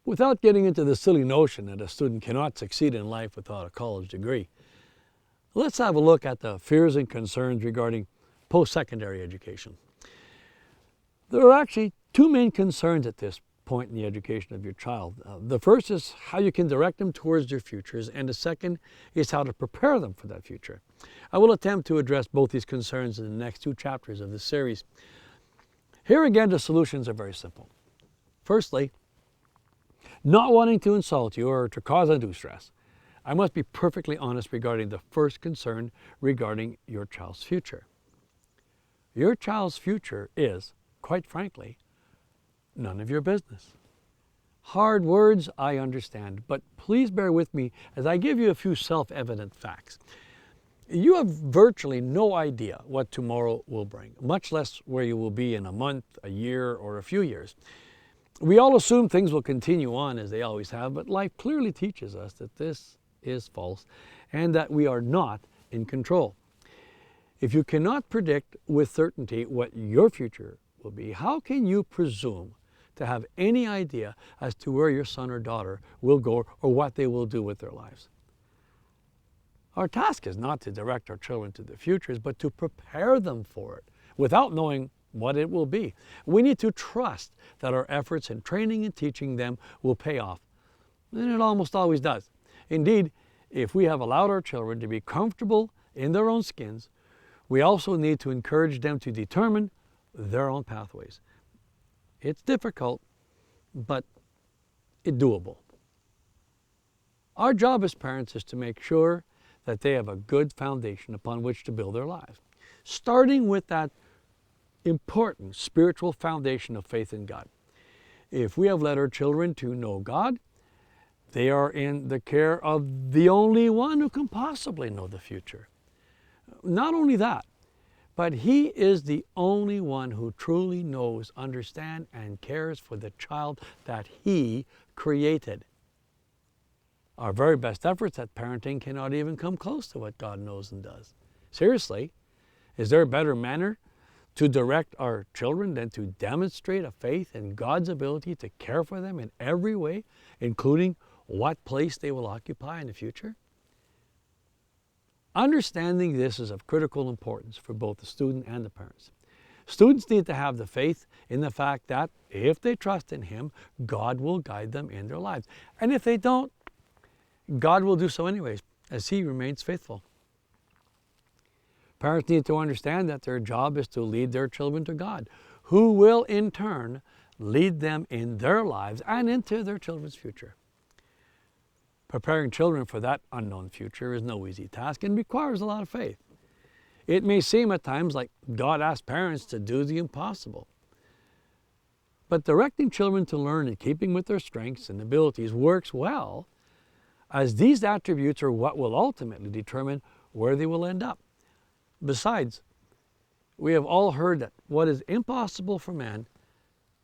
Without getting into the silly notion that a student cannot succeed in life without a college degree, let's have a look at the fears and concerns regarding post-secondary education. There are actually two main concerns at this point in the education of your child. The first is how you can direct them towards their futures, and the second is how to prepare them for that future. I will attempt to address both these concerns in the next two chapters of this series. Here again, the solutions are very simple. Firstly, not wanting to insult you or to cause undue stress, I must be perfectly honest regarding the first concern regarding your child's future. Your child's future is, quite frankly, none of your business. Hard words, I understand, but please bear with me as I give you a few self-evident facts. You have virtually no idea what tomorrow will bring, much less where you will be in a month, a year, or a few years. We all assume things will continue on as they always have, but life clearly teaches us that this is false and that we are not in control. If you cannot predict with certainty what your future will be, how can you presume to have any idea as to where your son or daughter will go or what they will do with their lives? Our task is not to direct our children to their futures, but to prepare them for it without knowing what it will be. We need to trust that our efforts in training and teaching them will pay off. And it almost always does. Indeed, if we have allowed our children to be comfortable in their own skins, we also need to encourage them to determine their own pathways. It's difficult, but it's doable. Our job as parents is to make sure that they have a good foundation upon which to build their lives, starting with that important spiritual foundation of faith in God. If we have led our children to know God, they are in the care of the only one who can possibly know the future. Not only that, but He is the only one who truly knows, understands, and cares for the child that He created. Our very best efforts at parenting cannot even come close to what God knows and does. Seriously, is there a better manner to direct our children than to demonstrate a faith in God's ability to care for them in every way, including what place they will occupy in the future? Understanding this is of critical importance for both the student and the parents. Students need to have the faith in the fact that if they trust in Him, God will guide them in their lives. And if they don't, God will do so anyways, as He remains faithful. Parents need to understand that their job is to lead their children to God, who will in turn lead them in their lives and into their children's future. Preparing children for that unknown future is no easy task and requires a lot of faith. It may seem at times like God asked parents to do the impossible. But directing children to learn in keeping with their strengths and abilities works well, as these attributes are what will ultimately determine where they will end up. Besides, we have all heard that what is impossible for man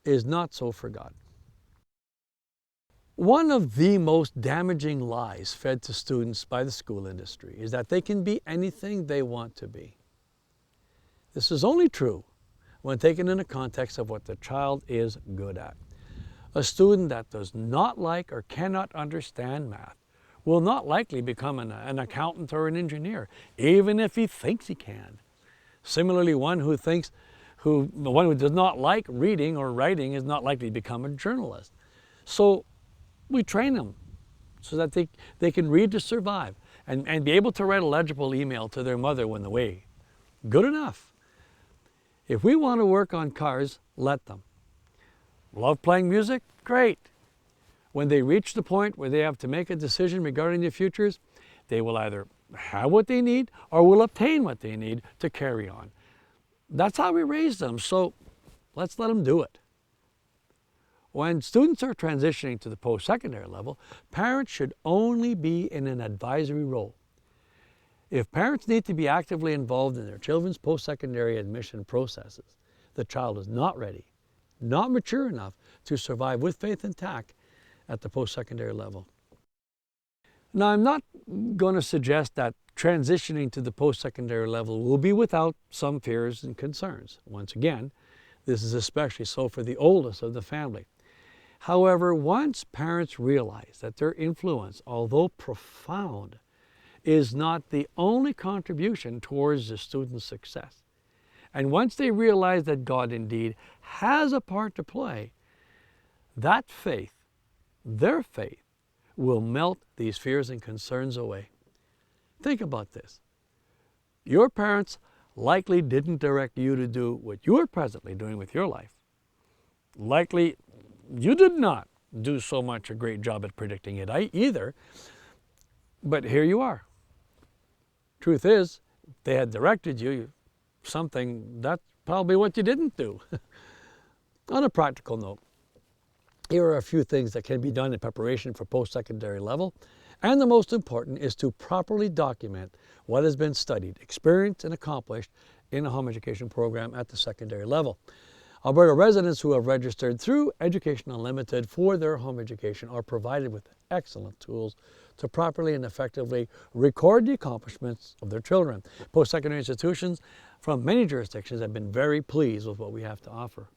is not so for God. One of the most damaging lies fed to students by the school industry is that they can be anything they want to be. This is only true when taken in the context of what the child is good at. A student that does not like or cannot understand math will not likely become an accountant or an engineer, even if he thinks he can. Similarly, one who does not like reading or writing is not likely to become a journalist. So we train them so that they can read to survive and be able to write a legible email to their mother when away. Good enough. If we want to work on cars, let them. Love playing music? Great. When they reach the point where they have to make a decision regarding their futures, they will either have what they need or will obtain what they need to carry on. That's how we raise them, so let's let them do it. When students are transitioning to the post-secondary level, parents should only be in an advisory role. If parents need to be actively involved in their children's post-secondary admission processes, the child is not ready, not mature enough to survive with faith and tact at the post-secondary level. Now, I'm not going to suggest that transitioning to the post-secondary level will be without some fears and concerns. Once again, this is especially so for the oldest of the family. However, once parents realize that their influence, although profound, is not the only contribution towards the student's success, and once they realize that God indeed has a part to play, that faith, their faith, will melt these fears and concerns away. Think about this. Your parents likely didn't direct you to do what you're presently doing with your life. Likely you did not do so much a great job at predicting it either, but here you are. Truth is, if they had directed you something, that's probably what you didn't do. On a practical note, here are a few things that can be done in preparation for post-secondary level, and the most important is to properly document what has been studied, experienced, and accomplished in a home education program at the secondary level. Alberta residents who have registered through Education Unlimited for their home education are provided with excellent tools to properly and effectively record the accomplishments of their children. Post-secondary institutions from many jurisdictions have been very pleased with what we have to offer.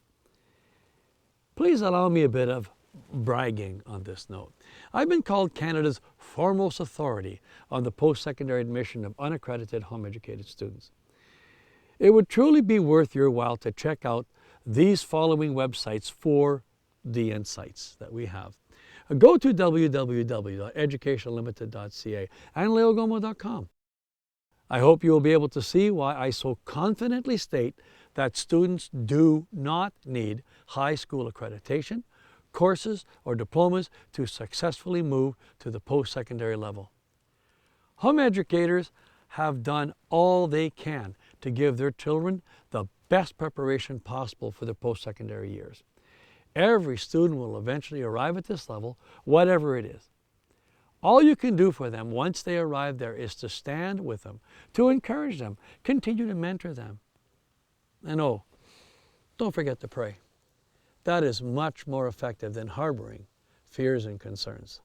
Please allow me a bit of bragging on this note. I've been called Canada's foremost authority on the post-secondary admission of unaccredited home-educated students. It would truly be worth your while to check out these following websites for the insights that we have. Go to www.educationunlimited.ca and leogomo.com. I hope you will be able to see why I so confidently state that students do not need high school accreditation, courses, or diplomas to successfully move to the post-secondary level. Home educators have done all they can to give their children the best preparation possible for their post-secondary years. Every student will eventually arrive at this level, whatever it is. All you can do for them once they arrive there is to stand with them, to encourage them, continue to mentor them. And oh, don't forget to pray. That is much more effective than harboring fears and concerns.